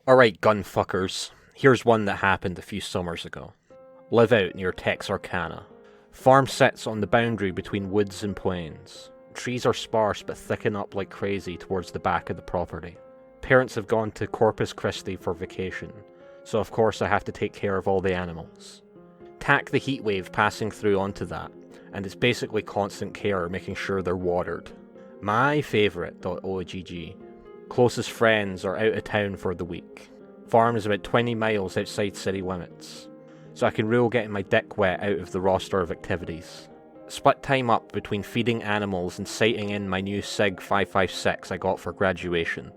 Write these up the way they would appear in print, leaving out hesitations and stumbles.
Alright, gunfuckers. Here's one that happened a few summers ago. Live out near Texarkana. Farm sits on the boundary between woods and plains. Trees are sparse but thicken up like crazy towards the back of the property. Parents have gone to Corpus Christi for vacation, so of course I have to take care of all the animals. Tack the heatwave passing through onto that, and it's basically constant care making sure they're watered. My favourite.ogg. Closest friends are out of town for the week. Farm is about 20 miles outside city limits, so I can rule getting my dick wet out of the roster of activities. Split time up between feeding animals and sighting in my new SIG 556 I got for graduation.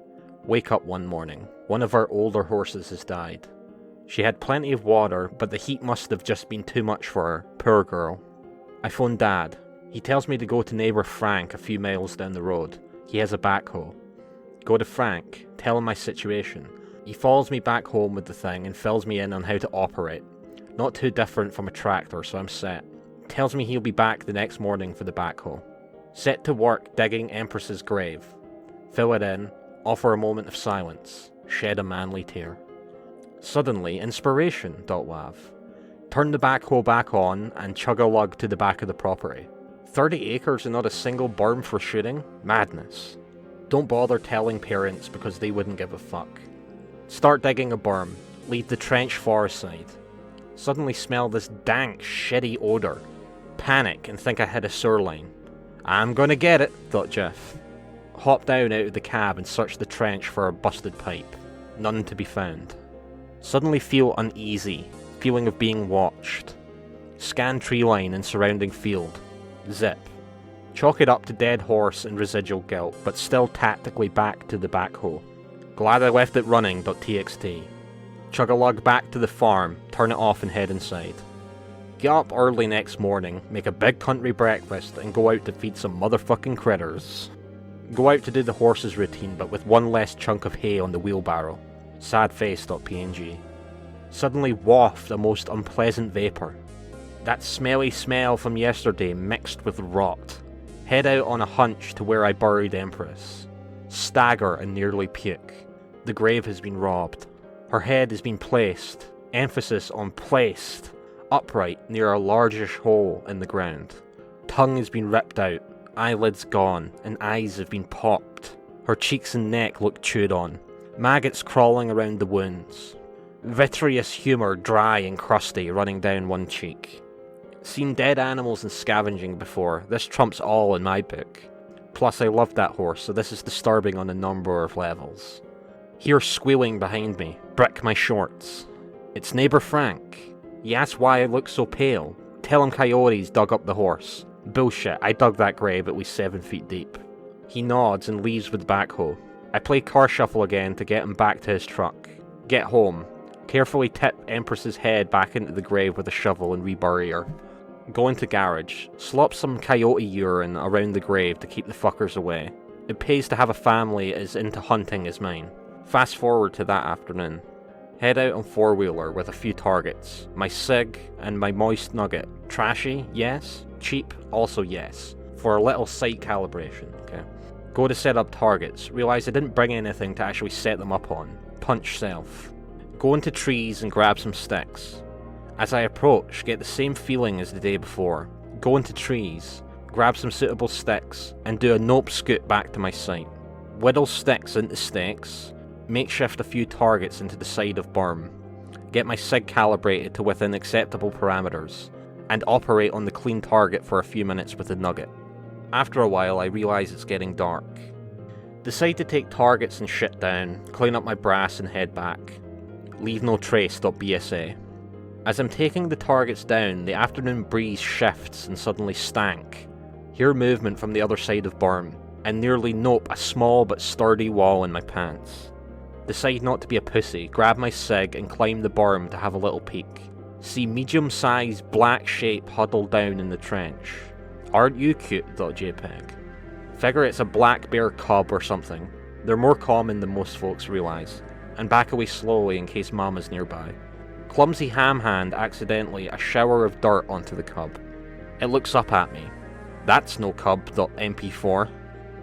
Wake up one morning. One of our older horses has died. She had plenty of water, but the heat must have just been too much for her, poor girl. I phone Dad. He tells me to go to neighbour Frank a few miles down the road. He has a backhoe. Go to Frank, tell him my situation. He follows me back home with the thing and fills me in on how to operate. Not too different from a tractor, so I'm set. Tells me he'll be back the next morning for the backhoe. Set to work digging Empress's grave. Fill it in, offer a moment of silence, shed a manly tear. Suddenly, inspiration.wav. Turn the backhoe back on and chug a lug to the back of the property. 30 acres and not a single berm for shooting? Madness. Don't bother telling parents because they wouldn't give a fuck. Start digging a berm. Leave the trench far aside. Suddenly smell this dank, shitty odour. Panic and think I hit a sewer line. I'm gonna get it, thought Jeff. Hop down out of the cab and search the trench for a busted pipe. None to be found. Suddenly feel uneasy. Feeling of being watched. Scan tree line and surrounding field. Zip. Chalk it up to dead horse and residual guilt, but still tactically back to the backhoe. Glad I left it running.txt. Chug a lug back to the farm, turn it off and head inside. Get up early next morning, make a big country breakfast, and go out to feed some motherfucking critters. Go out to do the horse's routine, but with one less chunk of hay on the wheelbarrow. Sadface.png. Suddenly waft a most unpleasant vapour. That smelly smell from yesterday mixed with rot. Head out on a hunch to where I buried Empress. Stagger and nearly puke. The grave has been robbed. Her head has been placed, emphasis on placed, upright near a largish hole in the ground. Tongue has been ripped out, eyelids gone, and eyes have been popped. Her cheeks and neck look chewed on. Maggots crawling around the wounds. Vitreous humour dry and crusty running down one cheek. Seen dead animals and scavenging before, this trumps all in my book. Plus I loved that horse, so this is disturbing on a number of levels. Hear squealing behind me, brick my shorts. It's neighbour Frank. He asks why I look so pale. Tell him coyotes dug up the horse. Bullshit, I dug that grave at least 7 feet deep. He nods and leaves with the backhoe. I play car shuffle again to get him back to his truck. Get home. Carefully tip Empress's head back into the grave with a shovel and rebury her. Go into garage. Slop some coyote urine around the grave to keep the fuckers away. It pays to have a family as into hunting as mine. Fast forward to that afternoon. Head out on four-wheeler with a few targets. My SIG and my moist nugget. Trashy? Yes. Cheap? Also yes. For a little sight calibration, okay? Go to set up targets. Realise I didn't bring anything to actually set them up on. Punch self. Go into trees and grab some sticks. As I approach, get the same feeling as the day before. Go into trees, grab some suitable sticks, and do a nope scoot back to my site. Whittle sticks into stakes, makeshift a few targets into the side of berm, get my SIG calibrated to within acceptable parameters, and operate on the clean target for a few minutes with the nugget. After a while, I realise it's getting dark. Decide to take targets and shit down, clean up my brass and head back. Leave no trace.bsa. As I'm taking the targets down, the afternoon breeze shifts and suddenly stank. Hear movement from the other side of berm, and nearly nope a small but sturdy wall in my pants. Decide not to be a pussy, grab my SIG and climb the berm to have a little peek. See medium-sized black shape huddled down in the trench. Aren't you cute.jpg. Figure it's a black bear cub or something. They're more common than most folks realise, and back away slowly in case mama's nearby. clumsy ham hand accidentally a shower of dirt onto the cub. It looks up at me. That's no cub.mp4.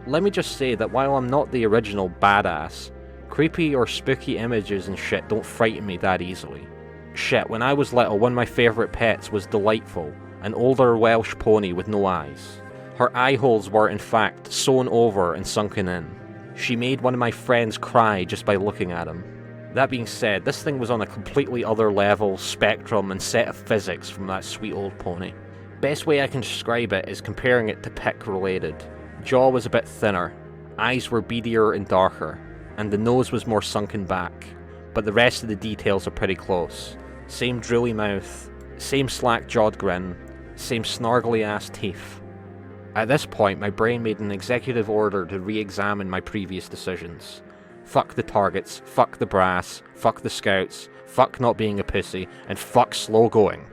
Let me just say that while I'm not the original badass, creepy or spooky images and shit don't frighten me that easily. Shit, when I was little, one of my favourite pets was Delightful, an older Welsh pony with no eyes. Her eye holes were in fact sewn over and sunken in. She made one of my friends cry just by looking at him. That being said, this thing was on a completely other level, spectrum and set of physics from that sweet old pony. Best way I can describe it is comparing it to Pick related. Jaw was a bit thinner, eyes were beadier and darker, and the nose was more sunken back, but the rest of the details are pretty close. Same drooly mouth, same slack-jawed grin, same snargly-ass teeth. At this point, my brain made an executive order to re-examine my previous decisions. Fuck the targets, fuck the brass, fuck the scouts, fuck not being a pussy, and fuck slow going.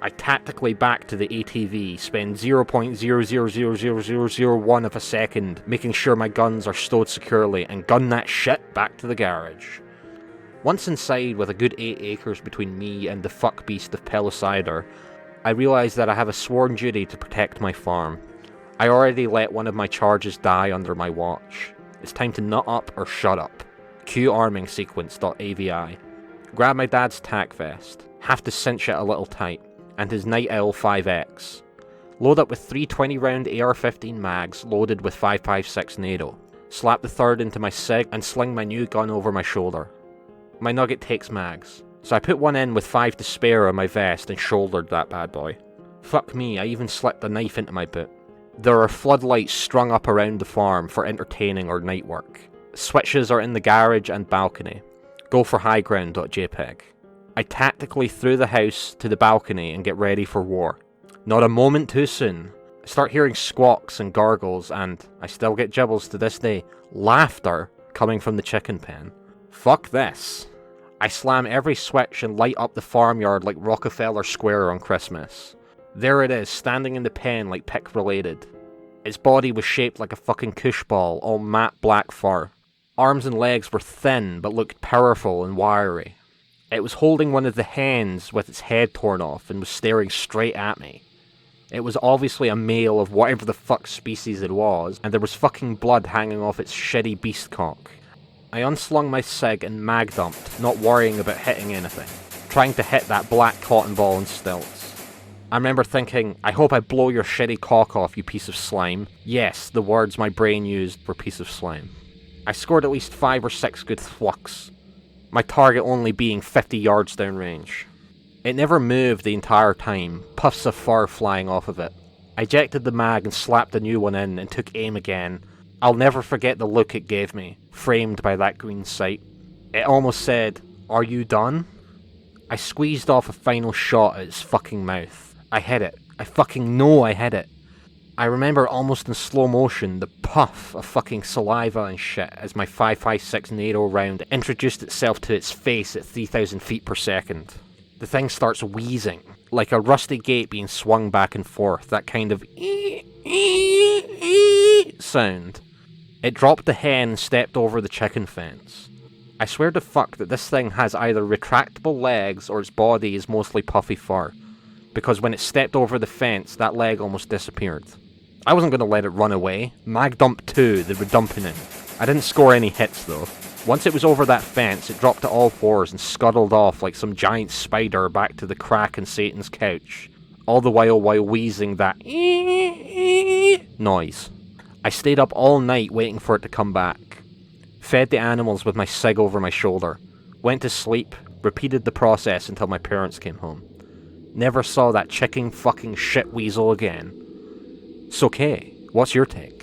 I tactically back to the ATV, spend 0.000001 of a second making sure my guns are stowed securely, and gun that shit back to the garage. Once inside, with a good 8 acres between me and the fuck beast of Pelicider, I realise that I have a sworn duty to protect my farm. I already let one of my charges die under my watch. It's time to nut up or shut up. Cue arming sequence.avi. Grab my dad's tack vest, have to cinch it a little tight, and his Night Owl 5X. Load up with 3 20-round AR-15 mags loaded with 5.56 NATO. Slap the third into my SIG and sling my new gun over my shoulder. My Nugget takes mags, so I put one in with 5 to spare on my vest and shouldered that bad boy. Fuck me, I even slipped a knife into my boot. There are floodlights strung up around the farm for entertaining or night work. Switches are in the garage and balcony. Go for highground.jpg. I tactically threw the house to the balcony and get ready for war. Not a moment too soon. I start hearing squawks and gargles and, I still get gibbles to this day, laughter coming from the chicken pen. Fuck this. I slam every switch and light up the farmyard like Rockefeller Square on Christmas. There it is, standing in the pen like Pick related. Its body was shaped like a fucking kush ball, all matte black fur. Arms and legs were thin, but looked powerful and wiry. It was holding one of the hens with its head torn off and was staring straight at me. It was obviously a male of whatever the fuck species it was, and there was fucking blood hanging off its shitty beast cock. I unslung my SIG and mag dumped, not worrying about hitting anything, trying to hit that black cotton ball in stilts. I remember thinking, I hope I blow your shitty cock off, you piece of slime. Yes, the words my brain used were piece of slime. I scored at least 5 or 6 good thwucks, my target only being 50 yards downrange. It never moved the entire time, puffs of fur flying off of it. I ejected the mag and slapped a new one in and took aim again. I'll never forget the look it gave me, framed by that green sight. It almost said, "Are you done?" I squeezed off a final shot at its fucking mouth. I hit it. I fucking know I hit it. I remember almost in slow motion the puff of fucking saliva and shit as my 5.56 NATO round introduced itself to its face at 3,000 feet per second. The thing starts wheezing, like a rusty gate being swung back and forth, that kind of sound. It dropped the hen and stepped over the chicken fence. I swear to fuck that this thing has either retractable legs or its body is mostly puffy fur, because when it stepped over the fence, that leg almost disappeared. I wasn't going to let it run away. Mag dump 2, they were dumping in. I didn't score any hits though. Once it was over that fence, it dropped to all fours and scuttled off like some giant spider back to the crack in Satan's couch, all the while wheezing that noise. I stayed up all night waiting for it to come back. Fed the animals with my SIG over my shoulder. Went to sleep, repeated the process until my parents came home. Never saw that chicken fucking shit weasel again. So, Kay, what's your take?